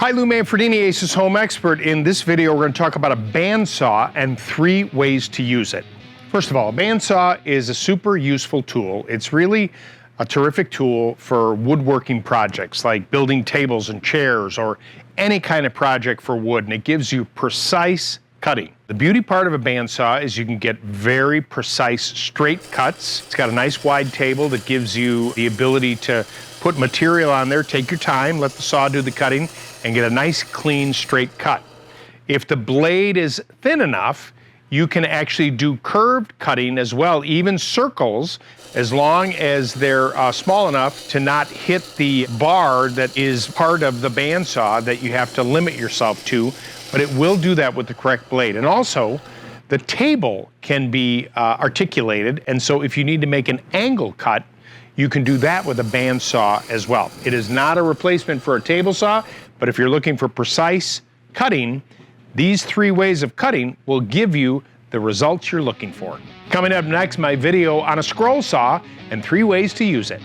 Hi, Lou Manfredini, Ace's Home Expert. In this video, we're going to talk about a bandsaw and 3 ways to use it. First of all, a bandsaw is a super useful tool. It's really a terrific tool for woodworking projects like building tables and chairs or any kind of project for wood, and it gives you precise cutting. The beauty part of a bandsaw is you can get very precise straight cuts. It's got a nice wide table that gives you the ability to put material on there, take your time, let the saw do the cutting, and get a nice clean straight cut. If the blade is thin enough, you can actually do curved cutting as well, even circles, as long as they're small enough to not hit the bar that is part of the bandsaw that you have to limit yourself to, but it will do that with the correct blade. And also, the table can be articulated, and so if you need to make an angle cut, you can do that with a bandsaw as well. It is not a replacement for a table saw, but if you're looking for precise cutting, these 3 ways of cutting will give you the results you're looking for. Coming up next, my video on a scroll saw and 3 ways to use it.